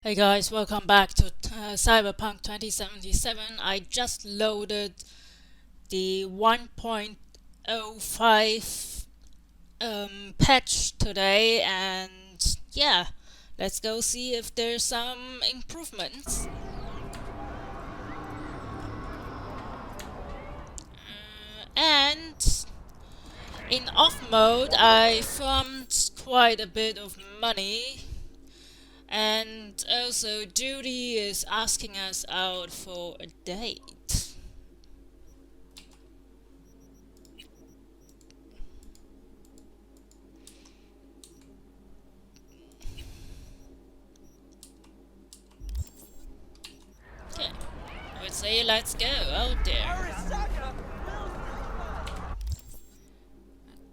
Hey guys, welcome back to Cyberpunk 2077. I just loaded the 1.05 patch today, and yeah, let's go see if there's some improvements. And in off mode, I farmed quite a bit of money. And also, Judy is asking us out for a date. Okay, I would say let's go out there.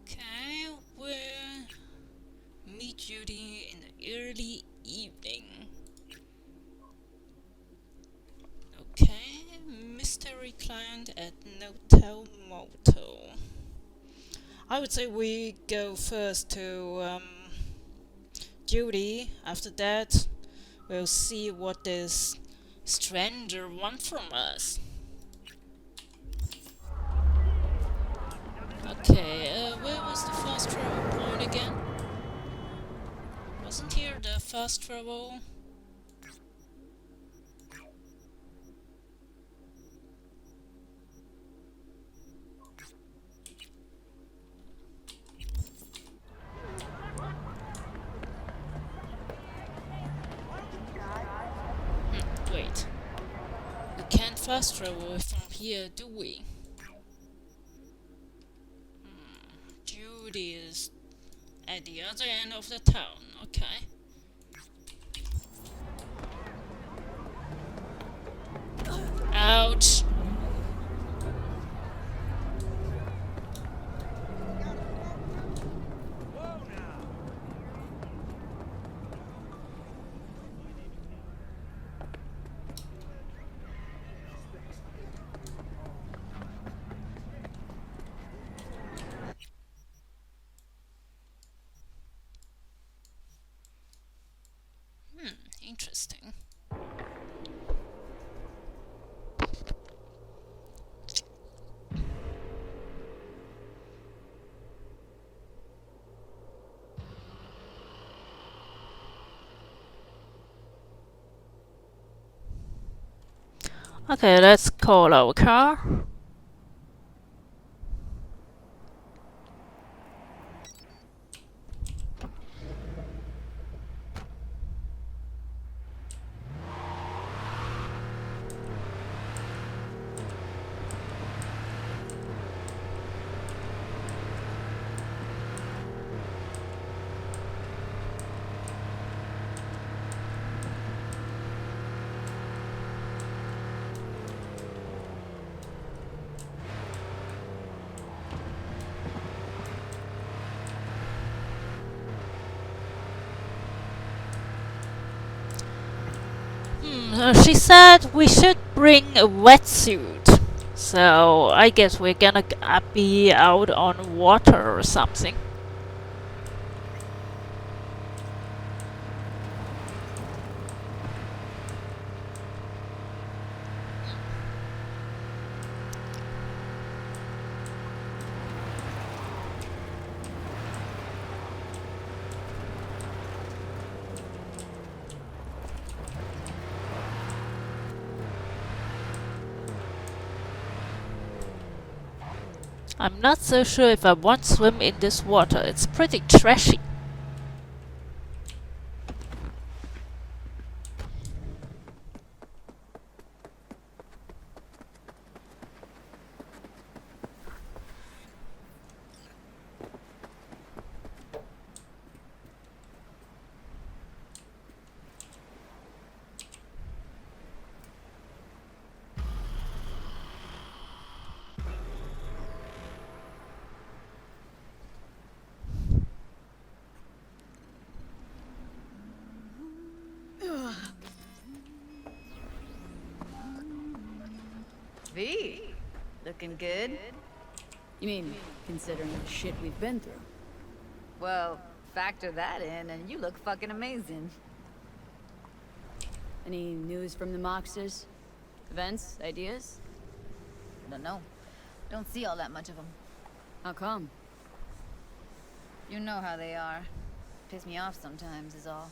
Okay, we'll meet Judy in the early evening. Okay, mystery client at Notel Moto. I would say we go first to Judy. After that, we'll see what this stranger wants from us. Okay, where was the fast travel point again? Wasn't here the fast travel? Wait. We can't fast travel from here, do we? Judy is at the other end of the town, okay. Ouch! Interesting. Okay, let's call our car. She said we should bring a wetsuit. So I guess we're gonna be out on water or something. I'm not so sure if I want to swim in this water. It's pretty trashy. V, looking good. You mean, considering the shit we've been through? Well, factor that in and you look fucking amazing. Any news from the Moxers? Events? Ideas? I don't know. Don't see all that much of them. How come? You know how they are. Piss me off sometimes is all.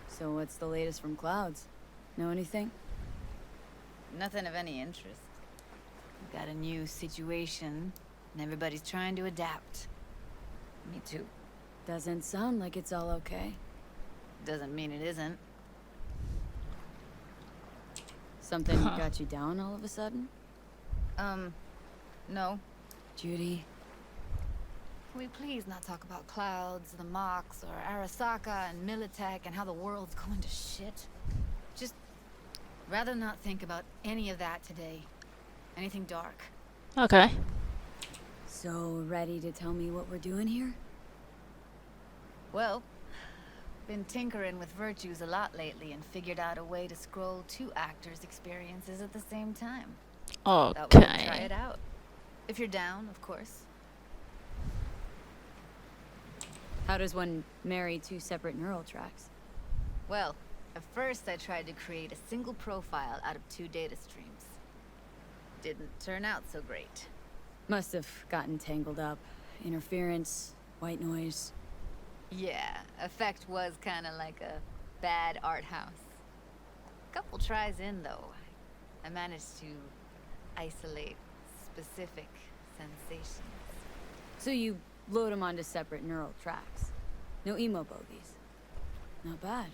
So what's the latest from Clouds? Know anything? Nothing of any interest. We've got a new situation, and everybody's trying to adapt. Me too. Doesn't sound like it's all okay. Doesn't mean it isn't. Something got you down all of a sudden? No. Judy? Can we please not talk about Clouds, the Mox, or Arasaka and Militech and how the world's going to shit? Just rather not think about any of that today. Anything dark. Okay. So, ready to tell me what we're doing here? Well, been tinkering with virtues a lot lately and figured out a way to scroll 2 actors' experiences at the same time. Thought we could try Okay. it out. If you're down, of course. How does one marry 2 separate neural tracks? Well, at first I tried to create a single profile out of 2 data streams. Didn't turn out so great. Must have gotten tangled up. Interference, white noise. Yeah, effect was kind of like a bad art house. Couple tries in, though, I managed to isolate specific sensations. So you load them onto separate neural tracks. No emo bogies. Not bad.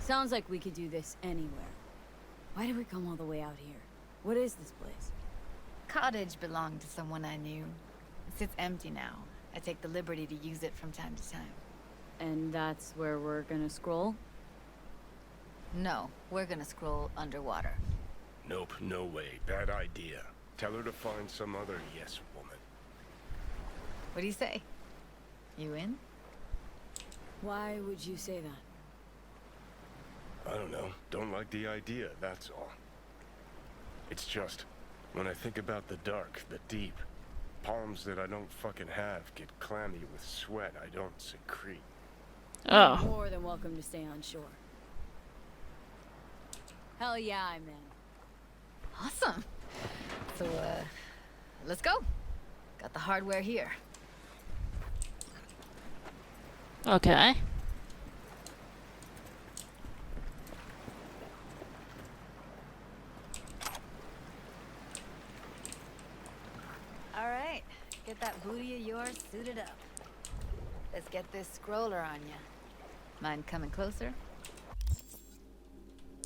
Sounds like we could do this anywhere. Why did we come all the way out here? What is this place? Cottage belonged to someone I knew. It sits empty now. I take the liberty to use it from time to time. And that's where we're gonna scroll? No, we're gonna scroll underwater. Nope, no way. Bad idea. Tell her to find some other yes woman. What do you say? You in? Why would you say that? I don't know. Don't like the idea, that's all. It's just, when I think about the dark, the deep, palms that I don't fucking have get clammy with sweat I don't secrete. Oh. More than welcome to stay on shore. Hell yeah, I'm in. Awesome. So, let's go. Got the hardware here. Okay. All right, get that booty of yours suited up. Let's get this scroller on ya. Mind coming closer?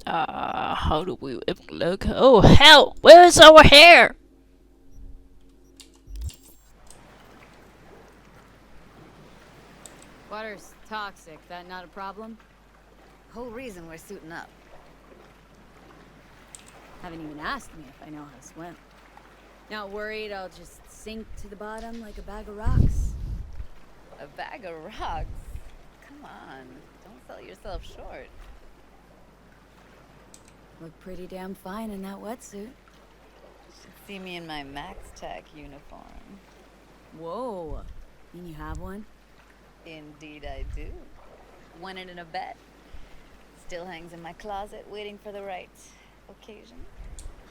How do we even look? Oh hell, where's our hair? Water's toxic. That not a problem? Whole reason we're suiting up. Haven't even asked me if I know how to swim. Not worried I'll just sink to the bottom like a bag of rocks? A bag of rocks? Come on, don't sell yourself short. Look pretty damn fine in that wetsuit. Should see me in my Max Tech uniform. Whoa. Mean you have one? Indeed I do. Won it in a bet. Still hangs in my closet waiting for the right occasion.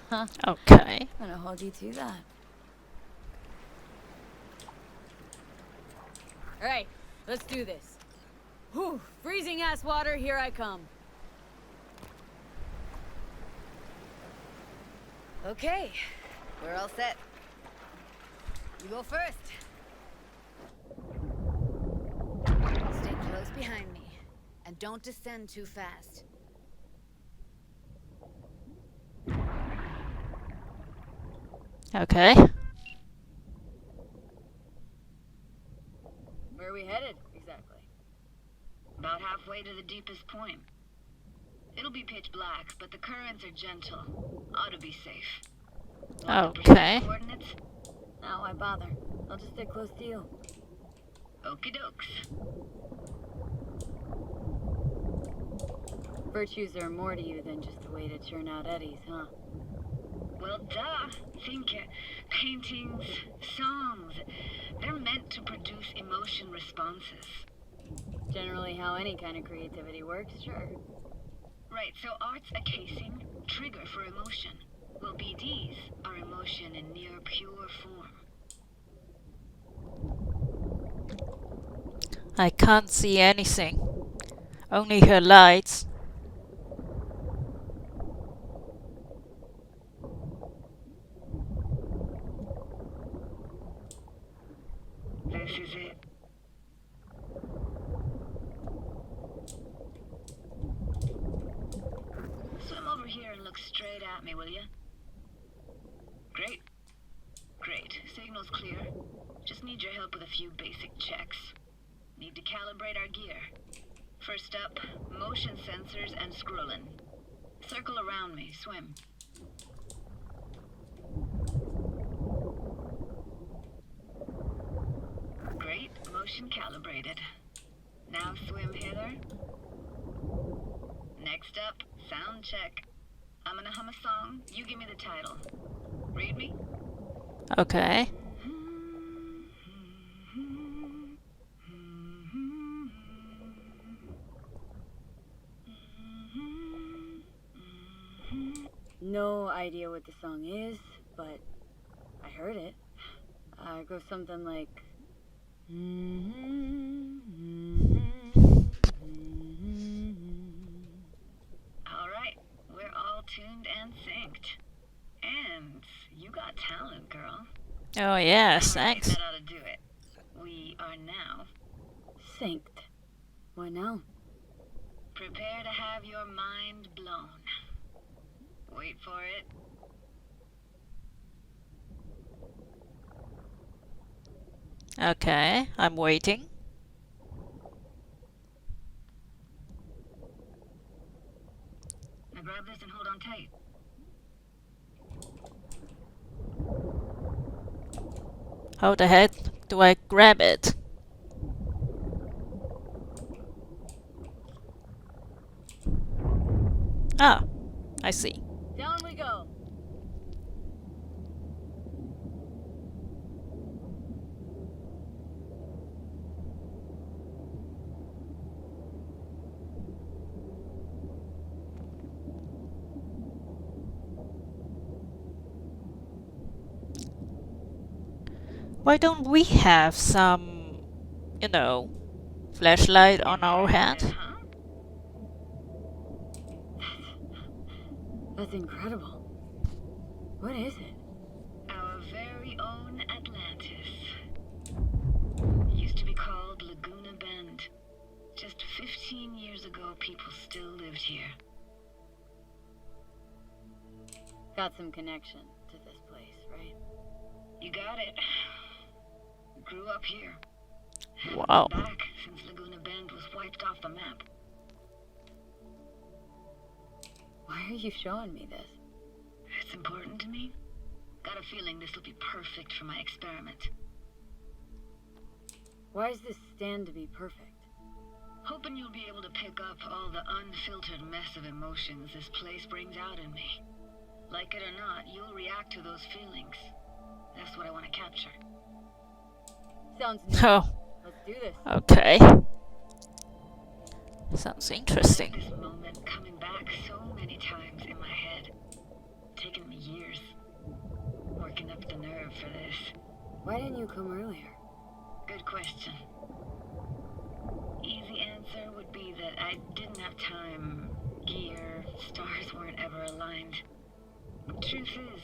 Huh. Okay. I'm gonna hold you to that. Alright, let's do this. Whew, freezing ass water, here I come. Okay, we're all set. You go first. Stay close behind me, and don't descend too fast. Okay. Where are we headed, exactly? About halfway to the deepest point. It'll be pitch black, but the currents are gentle. Ought to be safe. Want the Okay. precise coordinates? Now why bother? I'll just stay close to you. Okie dokes. Virtues are more to you than just a way to churn out eddies, huh? Well, duh. Think paintings, songs. They're meant to produce emotion responses. Generally how any kind of creativity works, sure. Right, so art's a casing, trigger for emotion. Well, BDs are emotion in near pure form. I can't see anything. Only her lights. This is it. Swim over here and look straight at me, will you? Great. Great. Signal's clear. Just need your help with a few basic checks. Need to calibrate our gear. First up, motion sensors and scrolling. Circle around me. Swim. Great. Motion calibrated. Now swim, Heather. Next up, sound check. I'm gonna hum a song. You give me the title. Read me? Okay. No idea what the song is, but I heard it. It goes something like... Alright, we're all tuned and synced. And you got talent, girl. Oh yes, Alright, thanks. that ought to do it. We are now. Synced. What now? Prepare to have your mind blown. Wait for it. Okay, I'm waiting. Now grab this and hold on tight. How the heck do I grab it? Ah, I see. Down we go. Why don't we have some, you know, flashlight on our hand? Huh? That's incredible. What is it? Our very own Atlantis. Used to be called Laguna Bend. Just 15 years ago, people still lived here. Got some connection to this place, right? You got it. Grew up here. Wow. Back since Laguna Bend was wiped off the map. Why are you showing me this? It's important to me. Got a feeling this will be perfect for my experiment. Why does this stand to be perfect? Hoping you'll be able to pick up all the unfiltered mess of emotions this place brings out in me. Like it or not, you'll react to those feelings. That's what I want to capture. Sounds new. Oh, Let's do this. okay. Sounds interesting. This moment coming back so many times in my head. Taken me years. Working up the nerve for this. Why didn't you come earlier? Good question. Easy answer would be that I didn't have time. Gear, stars weren't ever aligned. Truth is,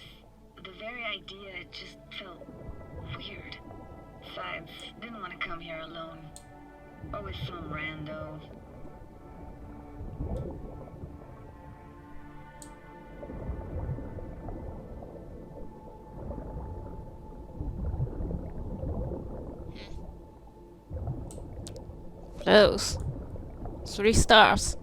the very idea just felt weird. Besides, didn't want to come here alone. Or with some rando. Close. 3 stars.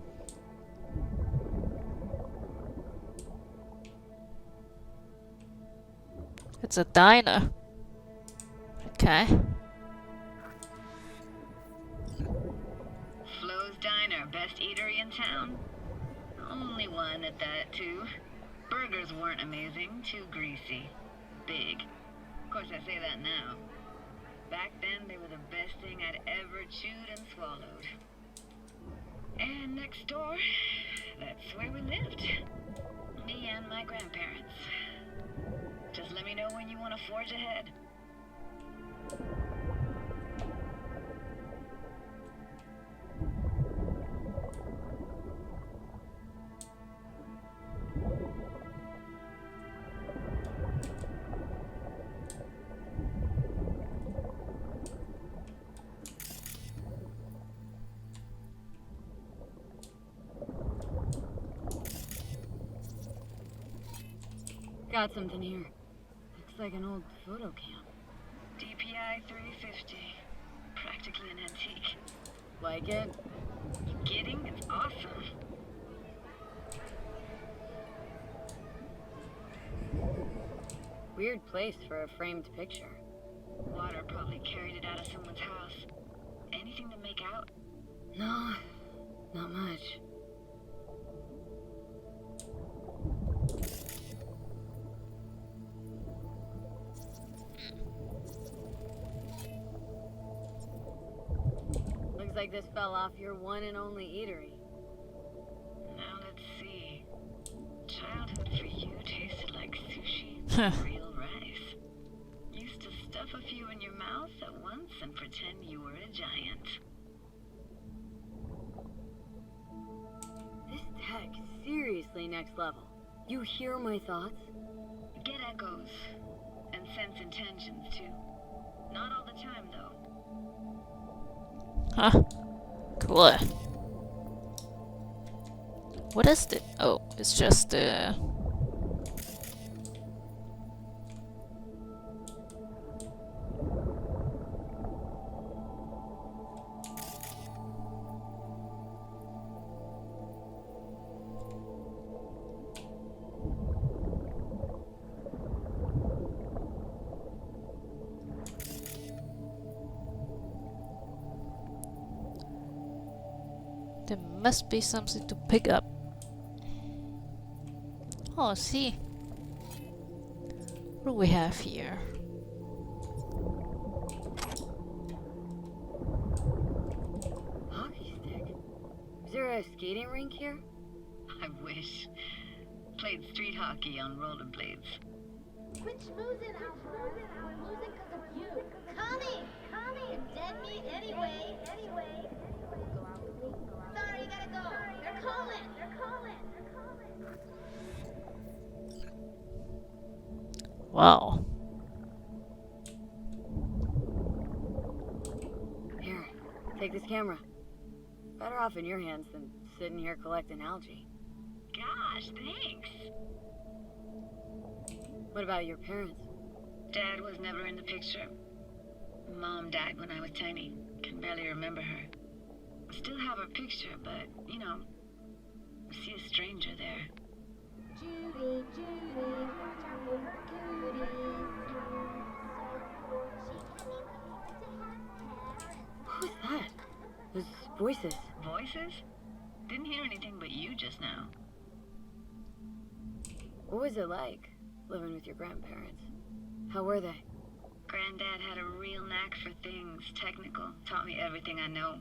It's a diner. Okay. Flo's Diner, best eatery in town. Only one at that, too. Burgers weren't amazing, too greasy. Big. Of course, I say that now. Back then, they were the best thing I'd ever chewed and swallowed. And next door, that's where we lived. Me and my grandparents. Just let me know when you want to forge ahead. Got something here. Looks like an old photo cam. DPI 350. Practically an antique. Like it? You kidding? It's awesome. Weird place for a framed picture. Water probably carried it out of someone's house. Anything to make out? No, not much. Looks like this fell off your one and only eatery. Now let's see. Childhood for you tasted like sushi and real rice. Used to stuff a few in your mouth at once and pretend you were a giant. This tech is seriously next level. You hear my thoughts? Get echoes. And sense intentions too. Not all the time though. Huh. Cool. What is it? Oh, it's just there must be something to pick up. Oh, see. What do we have here? Hockey stick? Is there a skating rink here? I wish. Played street hockey on rollerblades. Quit schmoozing, Alfred. We're losing because of you. Connie! You're dead meat anyway. Go out with me. Sorry, you gotta go. They're calling. Wow. Here, take this camera. Better off in your hands than sitting here collecting algae. Gosh, thanks. What about your parents? Dad was never in the picture. Mom died when I was tiny. Can barely remember her. Still have her picture, but, you know, I see a stranger there. Judy, watch out for her cuties. Who's that? Those voices. Voices? Didn't hear anything but you just now. What was it like, living with your grandparents? How were they? Granddad had a real knack for things technical. Taught me everything I know.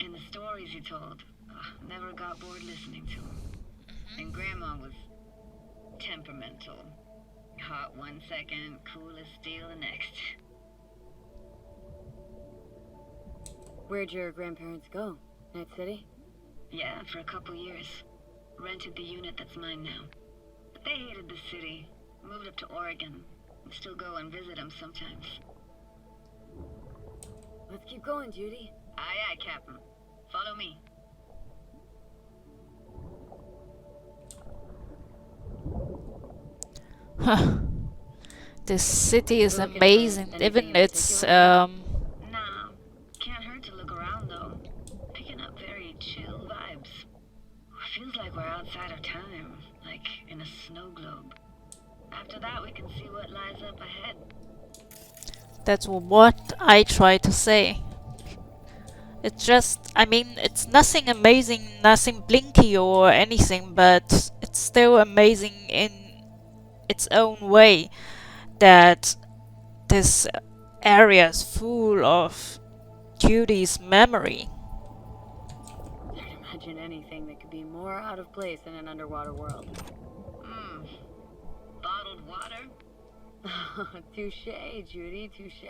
And the stories he told, never got bored listening to them. And Grandma was temperamental. Hot one second, cool as steel the next. Where'd your grandparents go? Night City? Yeah, for a couple years. Rented the unit that's mine now. But they hated the city. Moved up to Oregon. We still go and visit them sometimes. Let's keep going, Judy. Aye, aye, Captain. Follow me. Huh. This city is Looking for amazing. anything Even in it's Nah, can't hurt to look around though. Picking up very chill vibes. Feels like we're outside of time, like in a snow globe. After that, we can see what lies up ahead. that's what I try to say. It's just, I mean, it's nothing amazing, nothing blinky or anything, but it's still amazing in its own way that this area is full of Judy's memory. Can't imagine anything that could be more out of place in an underwater world. Bottled water? Touche, Judy, touche.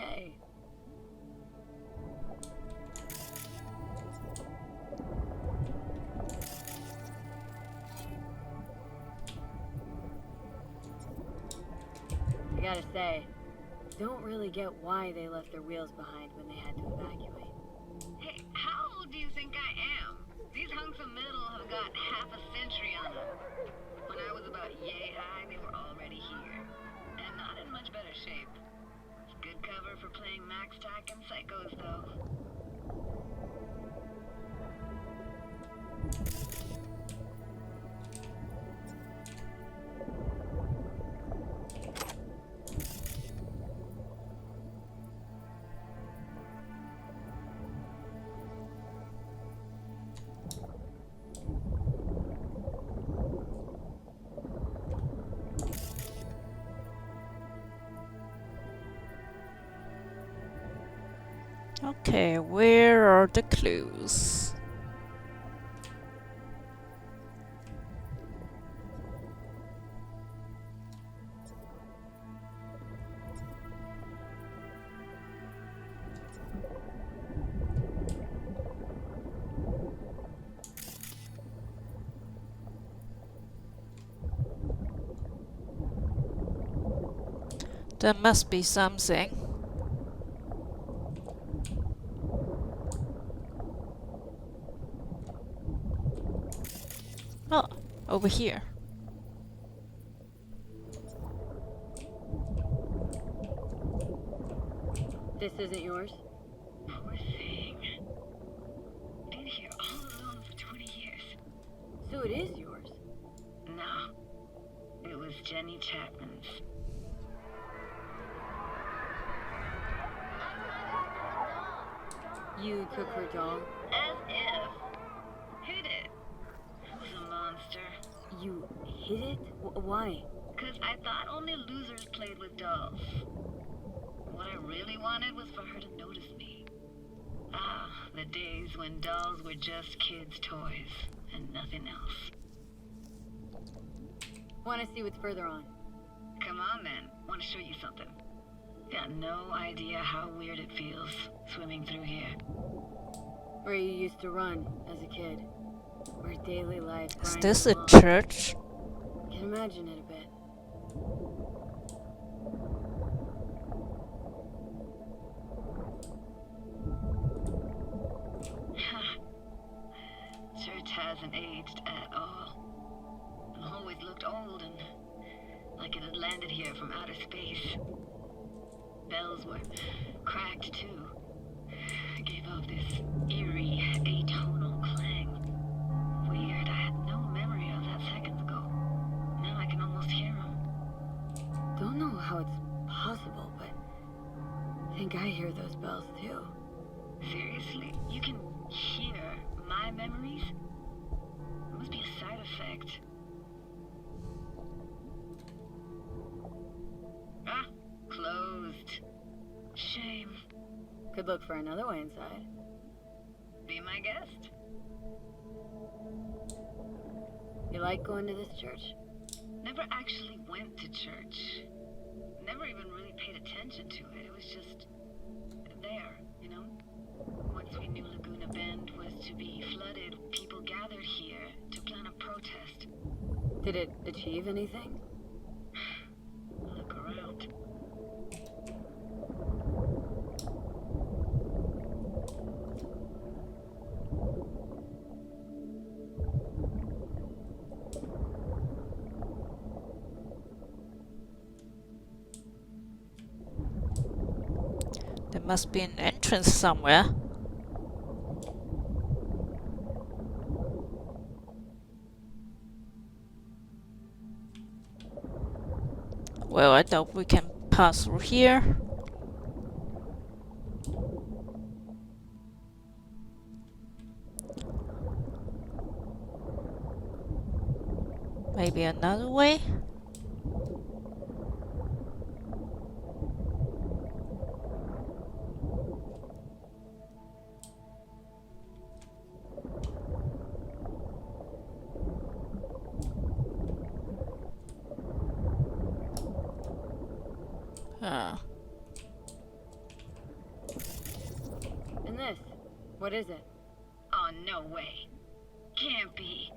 I gotta say, don't really get why they left their wheels behind when they had to evacuate. Hey, how old do you think I am? These hunks of metal have got half a century on them. When I was about yay high, they were already here. And not in much better shape. It's good cover for playing Max Tack and Psychos, though. Okay, where are the clues? There must be something. Oh, over here. This isn't yours? Poor thing. Been here all alone for 20 years. So it is yours. No. It was Jenny Chapman's. You took her doll? As if. Hid it. I was a monster. You hid it? Why? 'Cause I thought only losers played with dolls. What I really wanted was for her to notice me. Ah, the days when dolls were just kids' toys and nothing else. Want to see what's further on? Come on then, want to show you something. Got no idea how weird it feels swimming through here. Where you used to run as a kid. Where daily life Is grinds this a along. church? Can imagine it a bit. Church hasn't aged at all. Always looked old and like it had landed here from outer space. Bells were cracked too. Gave off this eerie, atonal clang. Weird, I had no memory of that seconds ago. Now I can almost hear them. Don't know how it's possible, but I think I hear those bells too. Seriously? You can hear my memories? It must be a side effect. Ah, closed. Shame. Could look for another way inside. Be my guest. You like going to this church? Never actually went to church. Never even really paid attention to it. It was just there, you know? Once we knew Laguna Bend was to be flooded, people gathered here to plan a protest. Did it achieve anything? Look around. There must be an entrance somewhere. Well, I doubt we can pass through here. Maybe another way? Ah. And this? What is it? Oh, no way. Can't be.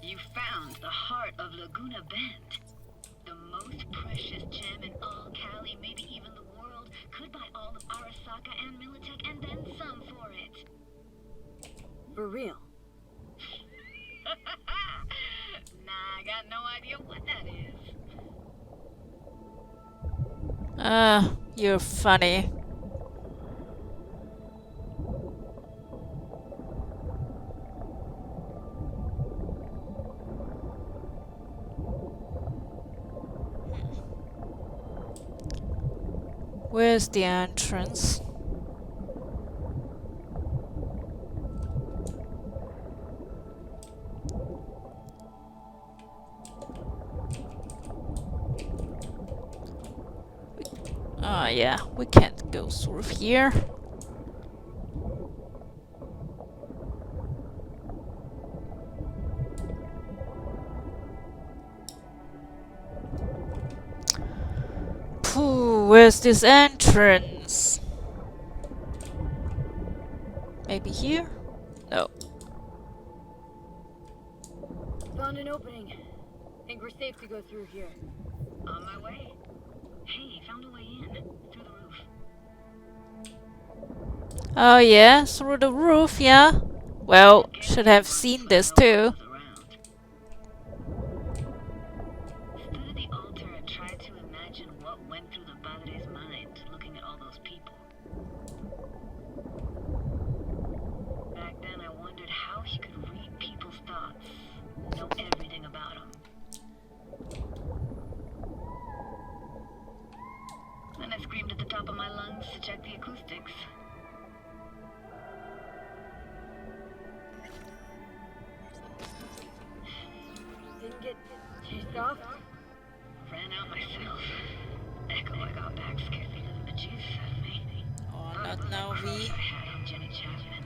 You found the heart of Laguna Bend. The most precious gem in all Cali, maybe even the world. Could buy all of Arasaka and Militech and then some for it. For real? Nah, I got no idea what that is. You're funny. Where's the entrance? Yeah, we can't go through here. Pooh, where's this entrance? Maybe here? No. Found an opening. Think we're safe to go through here. On my way. Hey, found a way in. Through the roof. Oh yeah, through the roof, yeah. Well, should have seen this too. Stood at the altar and tried to imagine what went through the padre's mind looking at all those people. Back then I wondered how he could read people's thoughts, know everything about them. Then I screamed at the top of my lungs to check the acoustics. Didn't get chased off? Ran out myself. Echo I got back scared the bejesus out of me. Oh, Thought not about now, the crush V. I had on Jenny Chapman.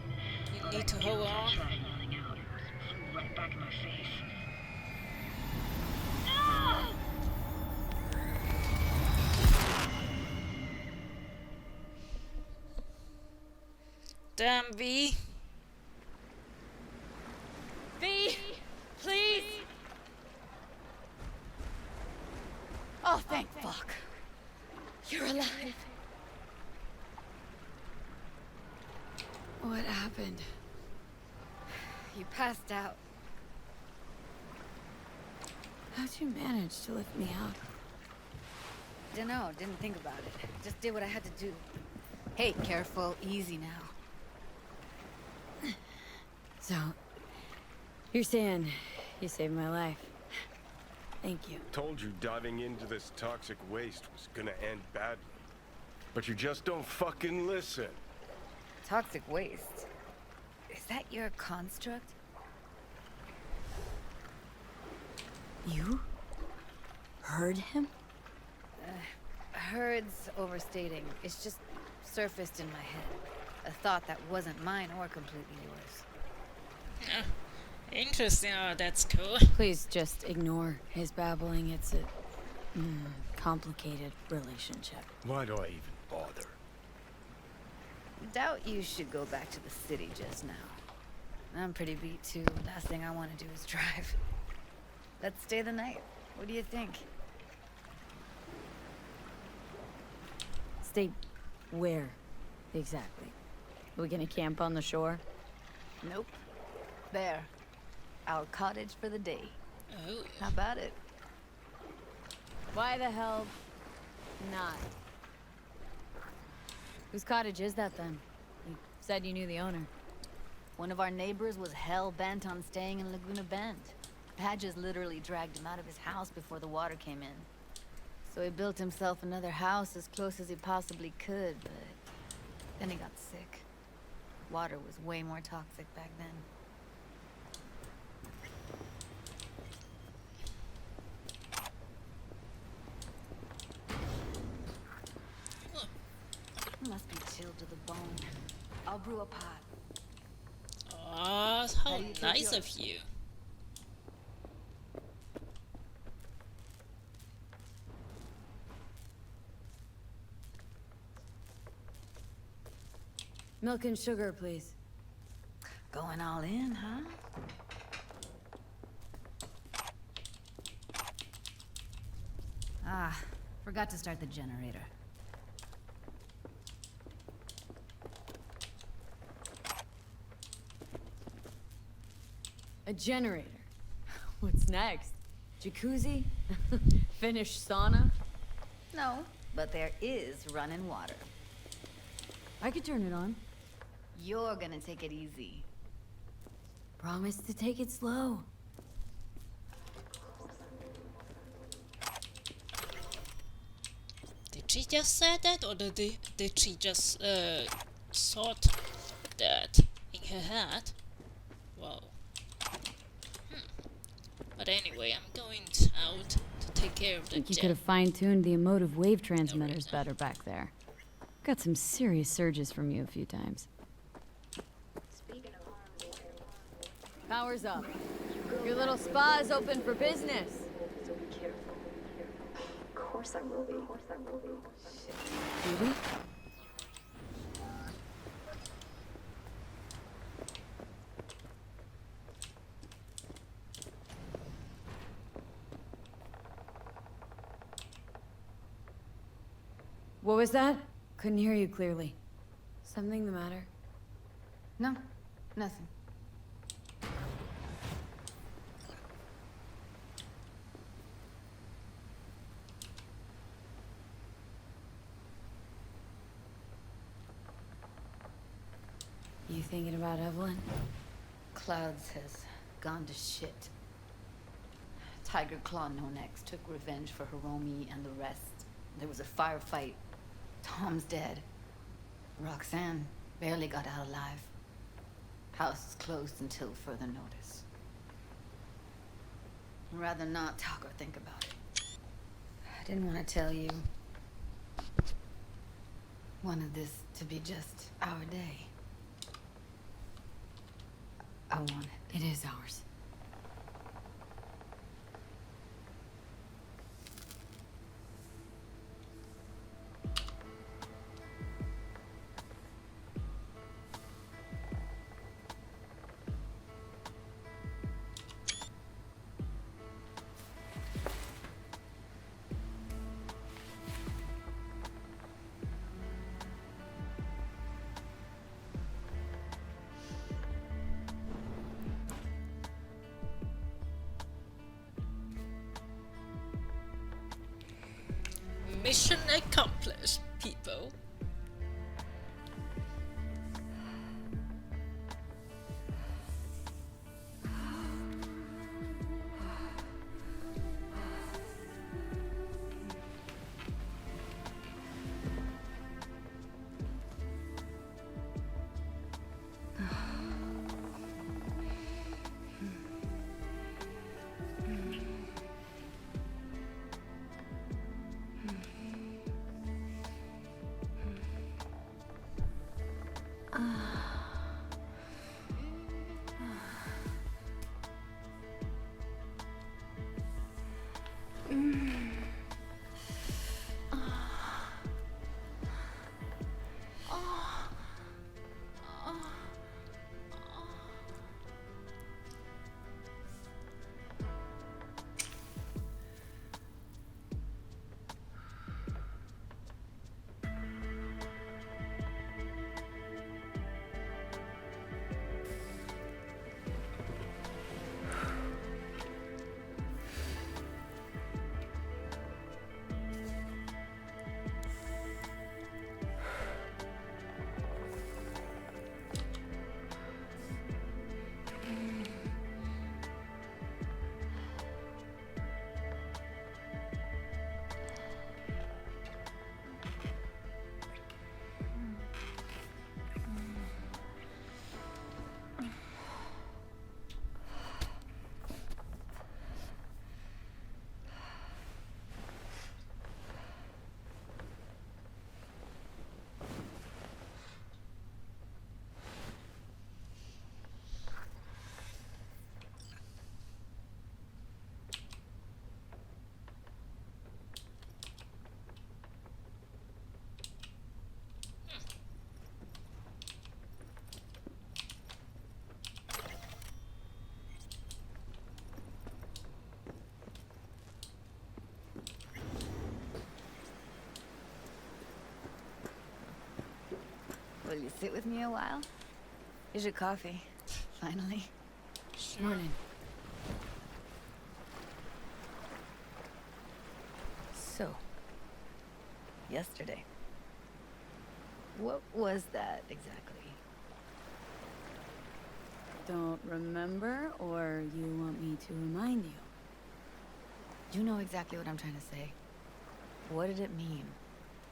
You need to hold on. Tried yelling out. Flew right back in my face. Ah! Damn, V. V! Please! Oh, thank fuck. You're alive. What happened? You passed out. How'd you manage to lift me out? Dunno, didn't think about it. Just did what I had to do. Hey, careful, easy now. So, you're saying you saved my life. Thank you. Told you diving into this toxic waste was gonna end badly. But you just don't fucking listen. Toxic waste. Is that your construct? You? Heard him? Heard's overstating. It's just surfaced in my head. A thought that wasn't mine or completely yours. Interesting. Oh, that's cool. Please just ignore his babbling. It's a complicated relationship. Why do I even bother? Doubt you should go back to the city just now. I'm pretty beat too. Last thing I want to do is drive. Let's stay the night. What do you think? Stay where, exactly? Are we gonna camp on the shore? Nope. There. Our cottage for the day. Oh. How about it? Why the hell not? Whose cottage is that then? You said you knew the owner. One of our neighbors was hell-bent on staying in Laguna Bend. Badges literally dragged him out of his house before the water came in. So he built himself another house as close as he possibly could, but then he got sick. Water was way more toxic back then. pot. Ah, how do you take nice yours? of you. Milk and sugar, please. Going all in, huh? Ah, forgot to start the generator. A generator. What's next? Jacuzzi? Finnish sauna? No, but there is running water. I could turn it on. You're gonna take it easy. Promise to take it slow. Did she just say that, or did she just thought that in her head? Wow. But anyway, I'm going out to take care of the Think you jet. could have fine-tuned the emotive wave transmitters reason. better back there. Got some serious surges from you a few times. Power's up. Your little spa is open for business. So be careful. Of course I will be. Of course I will be. Baby? What was that? Couldn't hear you clearly. Something the matter? No, nothing. You thinking about Evelyn? Clouds has gone to shit. Tiger Claw No Next took revenge for Hiromi and the rest. There was a firefight. Tom's dead. Roxanne barely got out alive. House is closed until further notice. I'd rather not talk or think about it. I didn't want to tell you. Wanted this to be just our day. I want it. It is ours. Mission accomplished, people. You sit with me a while? Here's your coffee. Finally. Morning. So, Yesterday. What was that exactly? don't remember, or you want me to remind you? You know exactly what I'm trying to say. What did it mean?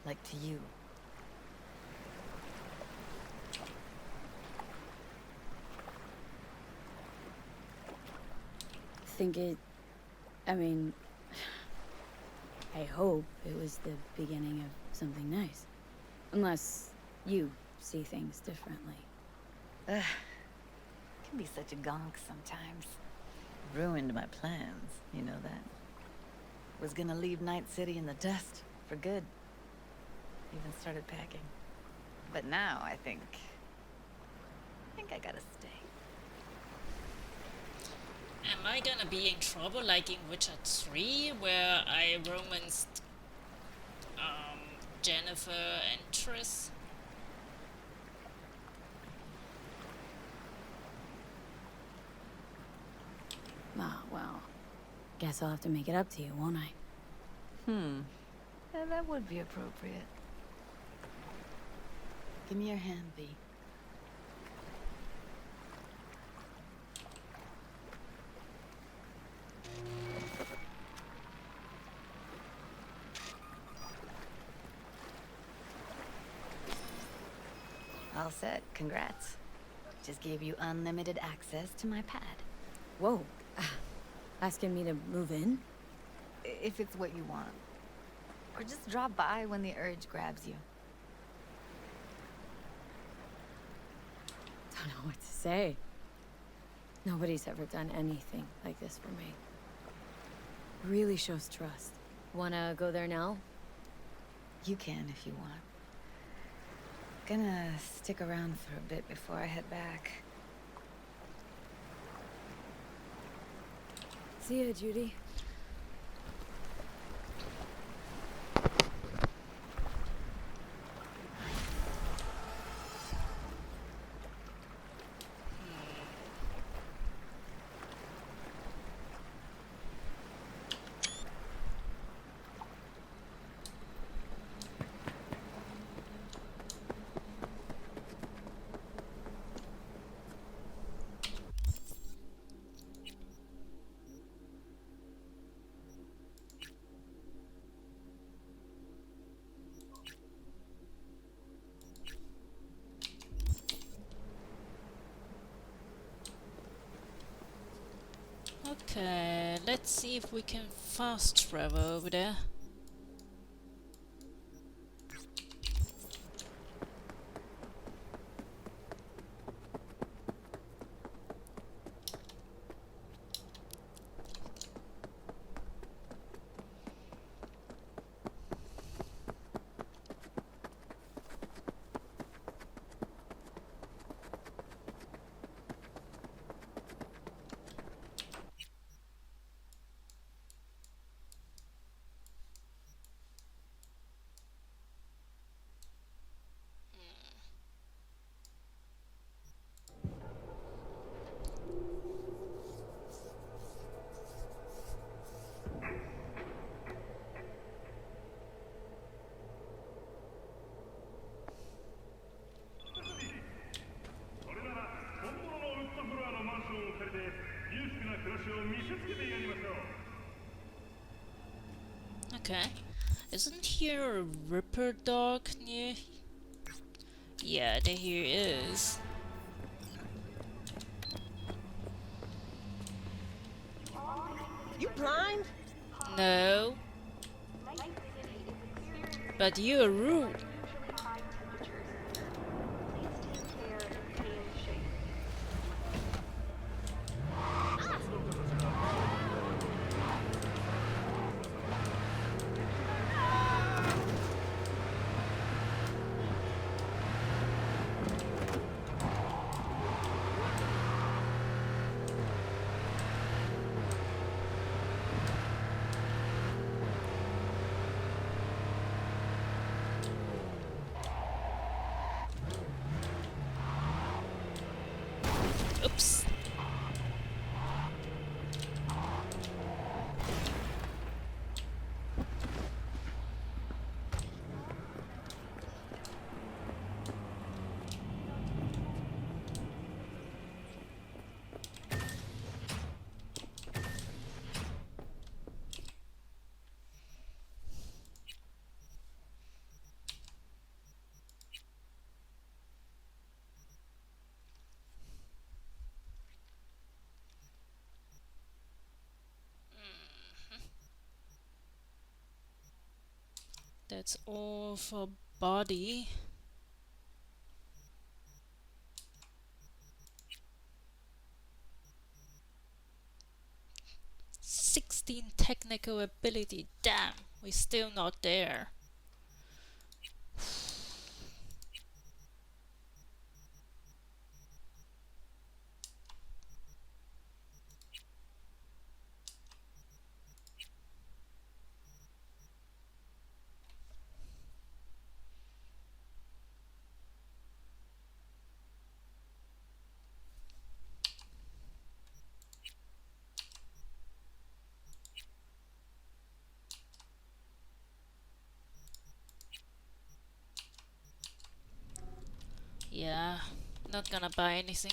Like, to you? I mean, I hope it was the beginning of something nice. Unless you see things differently. Ugh. Can be such a gonk sometimes. Ruined my plans, you know that. Was gonna leave Night City in the dust for good. Even started packing. But now I think I gotta stay. Am I gonna be in trouble like in Witcher 3, where I romanced Jennifer and Triss? Ah, well, guess I'll have to make it up to you, won't I? Yeah, that would be appropriate. Give me your hand, V. All set. Congrats. Just gave you unlimited access to my pad. Whoa. Asking me to move in? If it's what you want. Or just drop by when the urge grabs you. Don't know what to say. Nobody's ever done anything like this for me. Really shows trust. Wanna go there now? You can if you want. Gonna stick around for a bit before I head back. See ya, Judy. Okay, let's see if we can fast travel over there. Okay. Isn't here a Ripper dog near? Yeah, there here is. You blind? No. But you're rude. That's all for body. "16 technical ability." Damn, we're still not there. Yeah, not gonna buy anything.